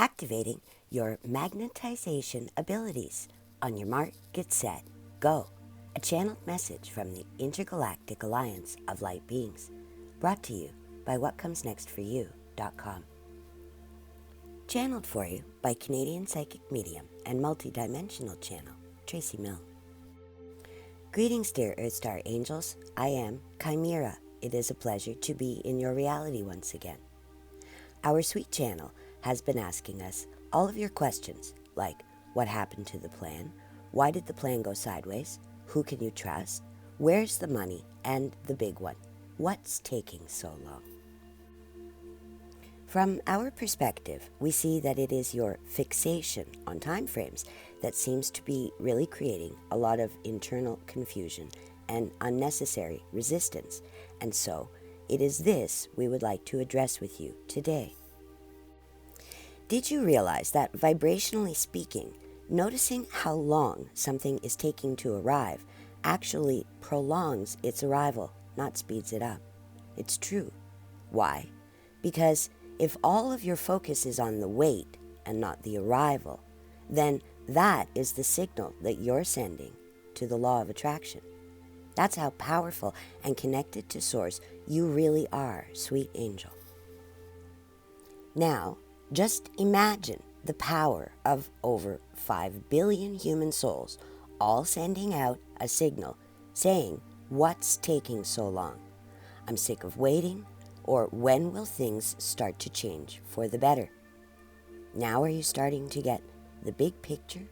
activating your magnetization abilities. On your mark, get set, go. A channeled message from the Intergalactic Alliance of Light Beings, brought to you by whatcomesnextforyou.com. Channeled for you by Canadian psychic medium and multidimensional channel, Tracey Milne. Greetings, dear Earth Star angels. I am Chimera. It is a pleasure to be in your reality once again. Our sweet channel has been asking us all of your questions, like what happened to the plan, why did the plan go sideways, who can you trust, where's the money, and the big one, what's taking so long? From our perspective, we see that it is your fixation on time frames that seems to be really creating a lot of internal confusion and unnecessary resistance, and so it is this we would like to address with you today. Did you realize that, vibrationally speaking, noticing how long something is taking to arrive actually prolongs its arrival, not speeds it up? It's true. Why? Because if all of your focus is on the wait and not the arrival, then that is the signal that you're sending to the law of attraction. That's how powerful and connected to Source you really are, sweet angel. Now, just imagine the power of over 5 billion human souls all sending out a signal saying, "What's taking so long? I'm sick of waiting," or "When will things start to change for the better?" Now are you starting to get the big picture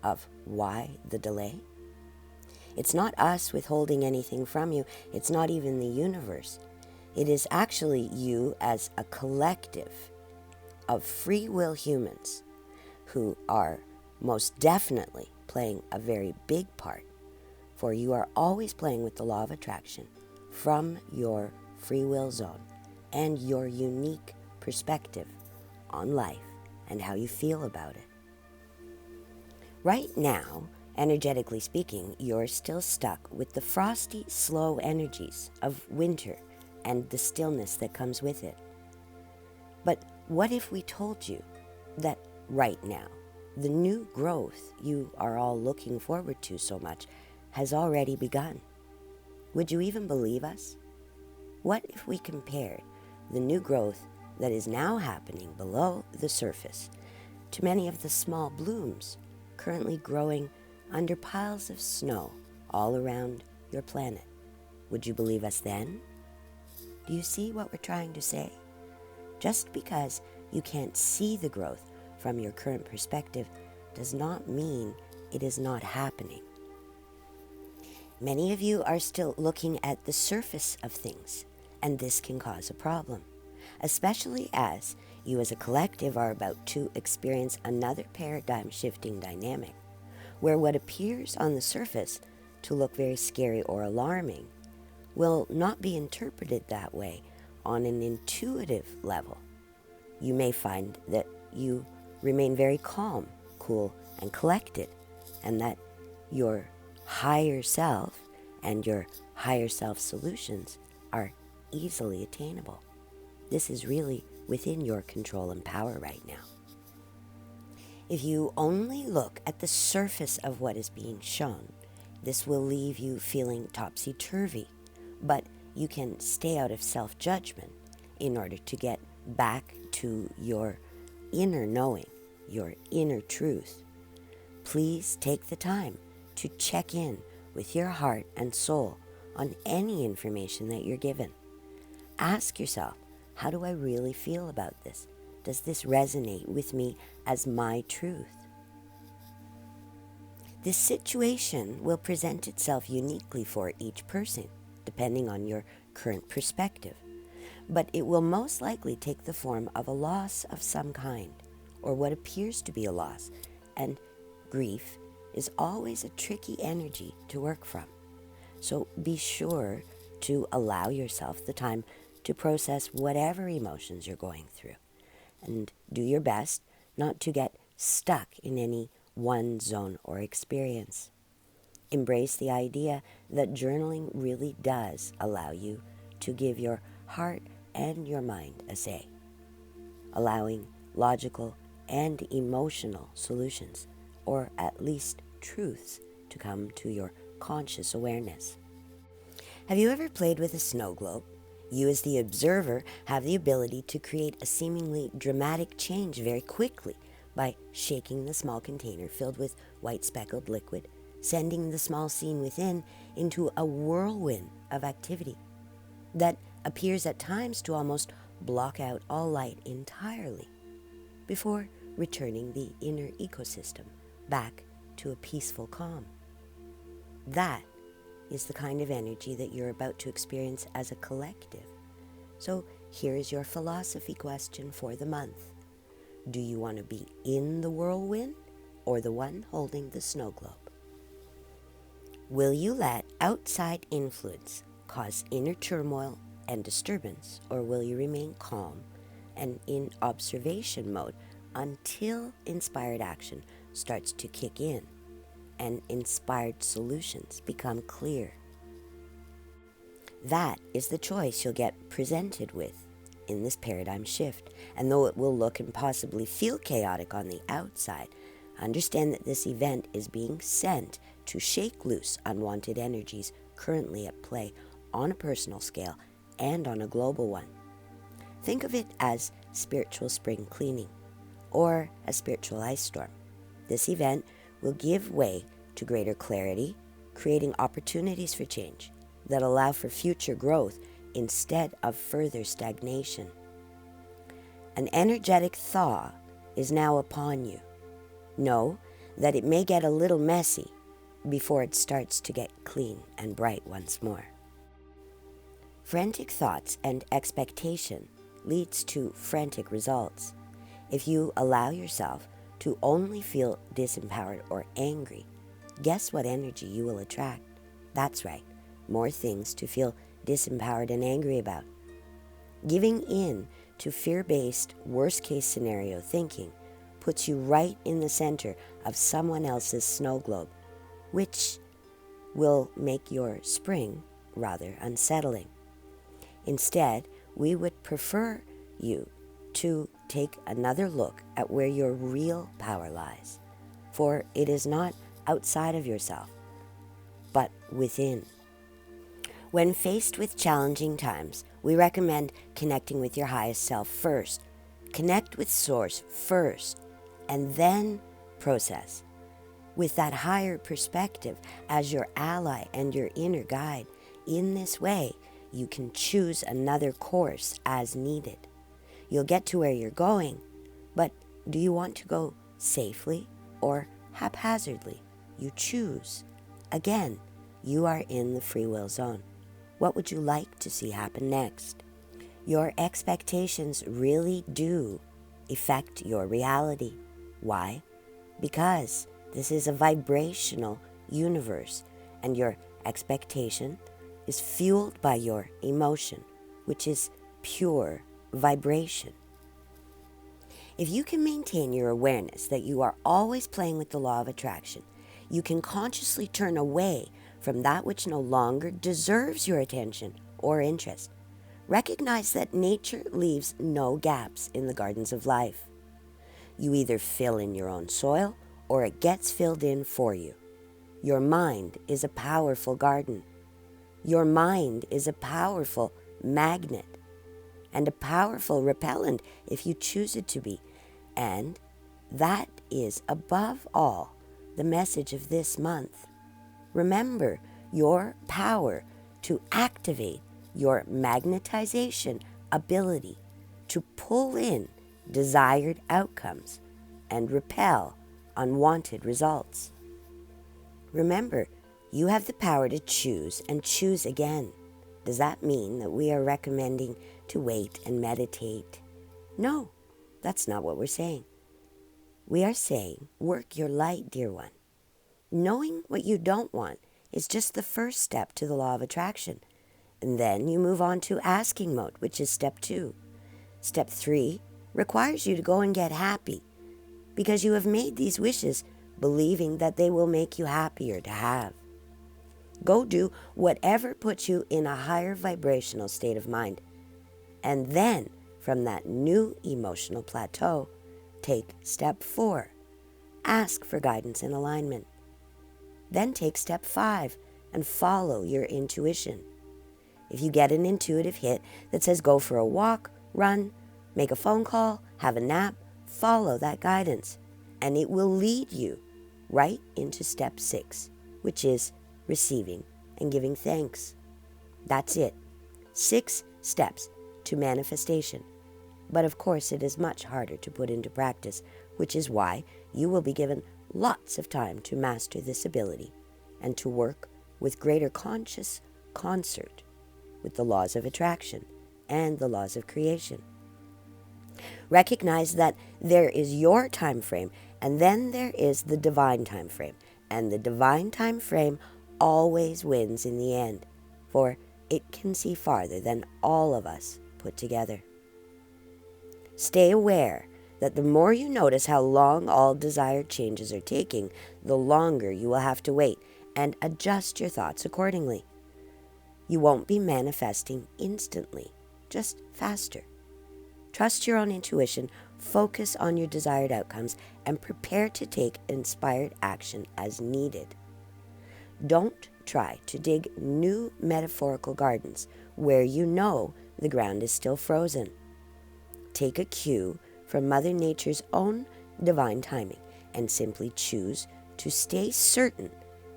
of why the delay? It's not us withholding anything from you. It's not even the universe. It is actually you as a collective of free will humans who are most definitely playing a very big part, for you are always playing with the law of attraction from your free will zone and your unique perspective on life and how you feel about it. Right now, energetically speaking, you're still stuck with the frosty, slow energies of winter and the stillness that comes with it. But what if we told you that right now, the new growth you are all looking forward to so much has already begun? Would you even believe us? What if we compared the new growth that is now happening below the surface to many of the small blooms currently growing under piles of snow all around your planet? Would you believe us then? Do you see what we're trying to say? Just because you can't see the growth from your current perspective does not mean it is not happening. Many of you are still looking at the surface of things, and this can cause a problem, especially as you as a collective are about to experience another paradigm-shifting dynamic, where what appears on the surface to look very scary or alarming will not be interpreted that way on an intuitive level. You may find that you remain very calm, cool, and collected, and that your higher self and your higher self solutions are easily attainable. This is really within your control and power right now. If you only look at the surface of what is being shown, this will leave you feeling topsy-turvy, but you can stay out of self-judgment in order to get back to your inner knowing, your inner truth. Please take the time to check in with your heart and soul on any information that you're given. Ask yourself, how do I really feel about this? Does this resonate with me as my truth? This situation will present itself uniquely for each person, depending on your current perspective, but it will most likely take the form of a loss of some kind, or what appears to be a loss, and grief is always a tricky energy to work from. So be sure to allow yourself the time to process whatever emotions you're going through, and do your best not to get stuck in any one zone or experience. Embrace the idea that journaling really does allow you to give your heart and your mind a say, allowing logical and emotional solutions, or at least truths, to come to your conscious awareness. Have you ever played with a snow globe? You as the observer have the ability to create a seemingly dramatic change very quickly by shaking the small container filled with white speckled liquid, sending the small scene within into a whirlwind of activity that appears at times to almost block out all light entirely, before returning the inner ecosystem back to a peaceful calm. That is the kind of energy that you're about to experience as a collective. So here is your philosophy question for the month. Do you want to be in the whirlwind or the one holding the snow globe? Will you let outside influence cause inner turmoil and disturbance, or will you remain calm and in observation mode until inspired action starts to kick in and inspired solutions become clear? That is the choice you'll get presented with in this paradigm shift. And though it will look and possibly feel chaotic on the outside, understand that this event is being sent to shake loose unwanted energies currently at play on a personal scale and on a global one. Think of it as spiritual spring cleaning or a spiritual ice storm. This event will give way to greater clarity, creating opportunities for change that allow for future growth instead of further stagnation. An energetic thaw is now upon you. Know that it may get a little messy before it starts to get clean and bright once more. Frantic thoughts and expectation leads to frantic results. If you allow yourself to only feel disempowered or angry, guess what energy you will attract? That's right, more things to feel disempowered and angry about. Giving in to fear-based worst-case scenario thinking puts you right in the center of someone else's snow globe, which will make your spring rather unsettling. Instead, we would prefer you to take another look at where your real power lies, for it is not outside of yourself, but within. When faced with challenging times, we recommend connecting with your highest self first. Connect with Source first, and then process. With that higher perspective as your ally and your inner guide, in this way, you can choose another course as needed. You'll get to where you're going, but do you want to go safely or haphazardly? You choose. Again, you are in the free will zone. What would you like to see happen next? Your expectations really do affect your reality. Why? Because this is a vibrational universe, and your expectation is fueled by your emotion, which is pure vibration. If you can maintain your awareness that you are always playing with the law of attraction, you can consciously turn away from that which no longer deserves your attention or interest. Recognize that nature leaves no gaps in the gardens of life. You either fill in your own soil or it gets filled in for you. Your mind is a powerful garden. Your mind is a powerful magnet and a powerful repellent if you choose it to be. And that is above all the message of this month. Remember your power to activate your magnetization ability to pull in desired outcomes and repel unwanted results. Remember, you have the power to choose and choose again. Does that mean that we are recommending to wait and meditate? No, that's not what we're saying. We are saying, work your light, dear one. Knowing what you don't want is just the first step to the law of attraction. And then you move on to asking mode, which is step 2. Step 3 requires you to go and get happy, because you have made these wishes believing that they will make you happier to have. Go do whatever puts you in a higher vibrational state of mind. And then, from that new emotional plateau, take step 4. Ask for guidance and alignment. Then take step 5 and follow your intuition. If you get an intuitive hit that says go for a walk, run, make a phone call, have a nap, follow that guidance, and it will lead you right into step 6, which is receiving and giving thanks. That's it. 6 steps to manifestation. But of course, it is much harder to put into practice, which is why you will be given lots of time to master this ability and to work with greater conscious concert with the laws of attraction and the laws of creation. Recognize that there is your time frame, and then there is the divine time frame, and the divine time frame always wins in the end, for it can see farther than all of us put together. Stay aware that the more you notice how long all desired changes are taking, the longer you will have to wait, and adjust your thoughts accordingly. You won't be manifesting instantly, just faster. Trust your own intuition, focus on your desired outcomes, and prepare to take inspired action as needed. Don't try to dig new metaphorical gardens where you know the ground is still frozen. Take a cue from Mother Nature's own divine timing and simply choose to stay certain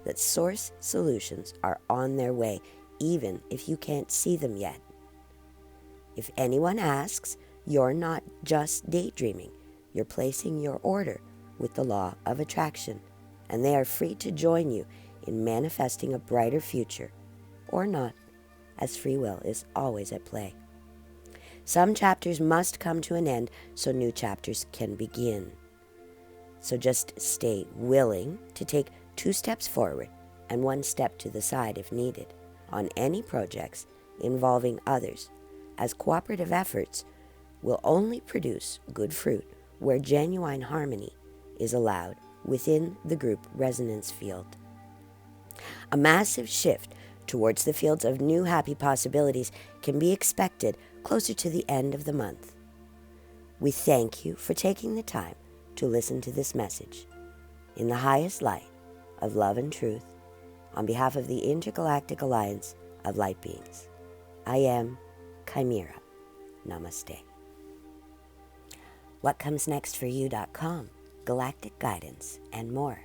that source solutions are on their way, even if you can't see them yet. If anyone asks, you're not just daydreaming, you're placing your order with the law of attraction, and they are free to join you in manifesting a brighter future, or not, as free will is always at play. Some chapters must come to an end so new chapters can begin. So just stay willing to take 2 steps forward and 1 step to the side if needed on any projects involving others, as cooperative efforts will only produce good fruit where genuine harmony is allowed within the group resonance field. A massive shift towards the fields of new happy possibilities can be expected closer to the end of the month. We thank you for taking the time to listen to this message. In the highest light of love and truth, on behalf of the Intergalactic Alliance of Light Beings, I am Chimera. Namaste. WhatComesNextForYou.com, galactic guidance, and more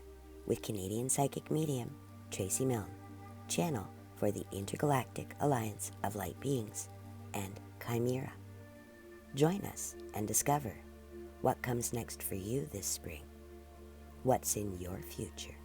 with Canadian psychic medium Tracey Milne, channel for the Intergalactic Alliance of Light Beings and Chimera. Join us and discover what comes next for you this spring. What's in your future?